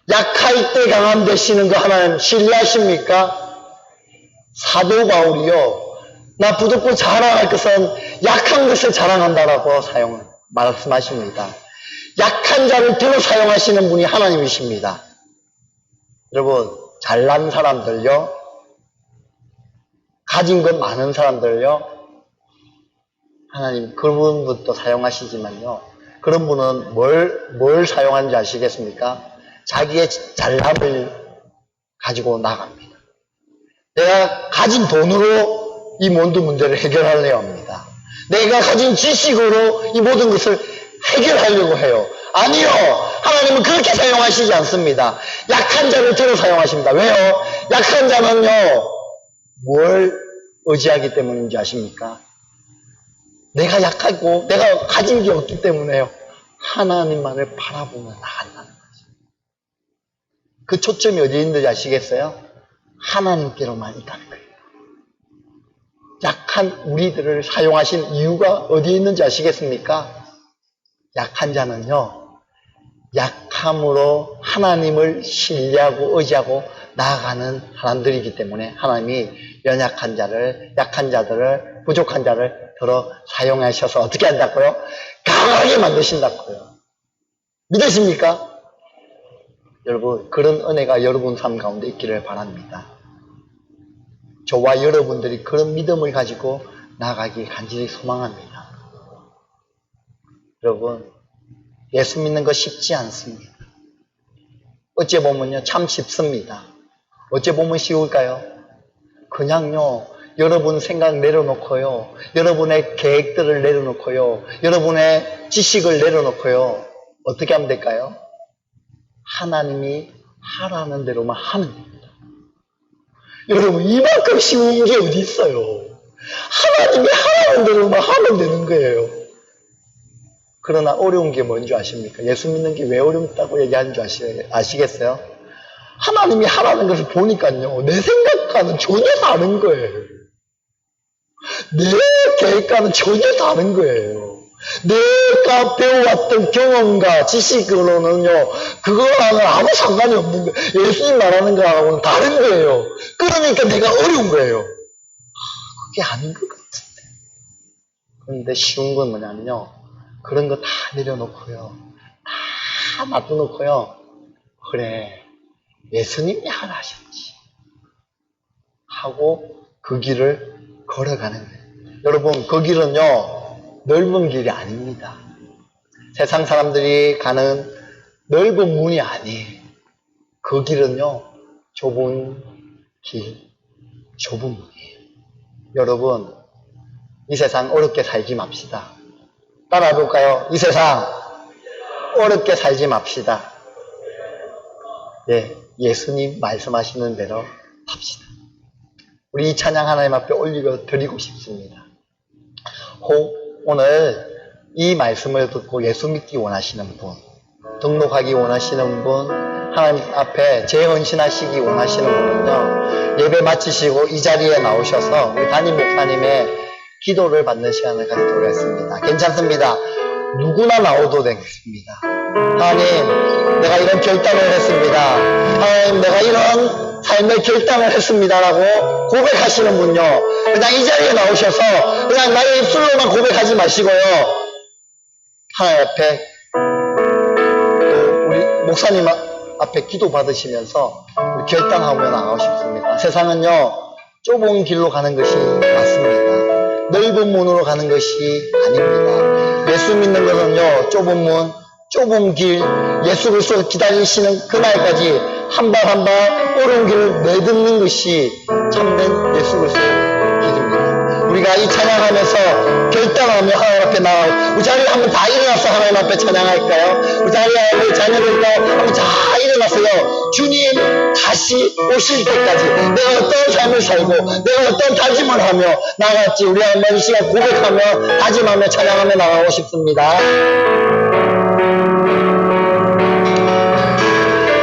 약할 때 강함 되시는 그 하나님 신뢰하십니까? 사도 바울이요. 나 부득불 자랑할 것은 약한 것을 자랑한다라고 말씀하십니다. 약한 자를 들어 사용하시는 분이 하나님이십니다. 여러분 잘난 사람들요. 가진 것 많은 사람들요. 하나님 그런 분도 사용하시지만요. 그런 분은 뭘 사용하는지 아시겠습니까? 자기의 잘남을 가지고 나갑니다. 내가 가진 돈으로 이 모든 문제를 해결하려고 합니다. 내가 가진 지식으로 이 모든 것을 해결하려고 해요. 아니요. 하나님은 그렇게 사용하시지 않습니다. 약한 자를 들어 사용하십니다. 왜요? 약한 자는요. 뭘 의지하기 때문인지 아십니까? 내가 약하고 내가 가진 게 없기 때문에요. 하나님만을 바라보며 나간다는 거죠. 그 초점이 어디에 있는지 아시겠어요? 하나님께로만 있다는 거예요. 약한 우리들을 사용하신 이유가 어디에 있는지 아시겠습니까? 약한 자는요. 약함으로 하나님을 신뢰하고 의지하고 나아가는 사람들이기 때문에 하나님이 연약한 자를, 약한 자들을, 부족한 자를 들어 사용하셔서 어떻게 한다고요? 강하게 만드신다고요. 믿으십니까? 여러분 그런 은혜가 여러분 삶 가운데 있기를 바랍니다. 저와 여러분들이 그런 믿음을 가지고 나아가기 간절히 소망합니다. 여러분 예수 믿는 거 쉽지 않습니다. 어찌 보면요 참 쉽습니다. 어찌 보면 쉬울까요? 그냥요 여러분 생각 내려놓고요 여러분의 계획들을 내려놓고요 여러분의 지식을 내려놓고요 어떻게 하면 될까요? 하나님이 하라는 대로만 하면 됩니다. 여러분 이만큼 쉬운 게 어디 있어요? 하나님이 하라는 대로만 하면 되는 거예요. 그러나 어려운 게 뭔지 아십니까? 예수 믿는 게 왜 어렵다고 얘기하는 줄 아시겠어요? 하나님이 하라는 것을 보니까요 내 생각과는 전혀 다른 거예요. 내 계획과는 전혀 다른 거예요. 내가 배워왔던 경험과 지식으로는요 그거랑은 아무 상관이 없는 거예요. 예수님 말하는 거하고는 다른 거예요. 그러니까 내가 어려운 거예요. 그게 아닌 것 같은데. 그런데 쉬운 건 뭐냐면요 그런 거 다 내려놓고요 다 놔둬놓고요 그래 예수님이 하라 하셨지 하고 그 길을 걸어가는 거예요. 여러분 그 길은요 넓은 길이 아닙니다. 세상 사람들이 가는 넓은 문이 아니에요. 그 길은요 좁은 길, 좁은 문이에요. 여러분 이 세상 어렵게 살지 맙시다. 따라해볼까요? 이 세상 어렵게 살지 맙시다. 예, 예수님 말씀하시는 대로 합시다. 우리 이 찬양 하나님 앞에 올리고 드리고 싶습니다. 혹 오늘 이 말씀을 듣고 예수 믿기 원하시는 분, 등록하기 원하시는 분, 하나님 앞에 재헌신하시기 원하시는 분은요 예배 마치시고 이 자리에 나오셔서 우리 담임 목사님의 기도를 받는 시간을 가지도록 하겠습니다. 괜찮습니다. 누구나 나오도 되겠습니다. 하나님 내가 이런 결단을 했습니다. 하나님 내가 이런 삶의 결단을 했습니다라고 고백하시는 분요 그냥 이 자리에 나오셔서 그냥 나의 입술로만 고백하지 마시고요 하나님 앞에 또 우리 목사님 앞에 기도 받으시면서 우리 결단하며 나가고 싶습니다. 세상은요, 좁은 길로 가는 것이 맞습니다. 넓은 문으로 가는 것이 아닙니다. 예수 믿는 것은요, 좁은 문, 좁은 길, 예수 그리스도 기다리시는 그날까지 한 발 한 발 옳은 길을 내딛는 것이 참된 예수 그리스도의 길입니다. 우리가 이 찬양하면서 결단하며 하나님 앞에 나가고, 우리 자리에 한번 다 일어나서 하나님 앞에 찬양할까요? 우리 자리에 우리 자녀들도 한번 다 일어나서요. 주님 다시 오실 때까지 내가 어떤 삶을 살고 내가 어떤 다짐을 하며 나갈지 우리 한번 이 시간 고백하며 다짐하며 찬양하며 나가고 싶습니다.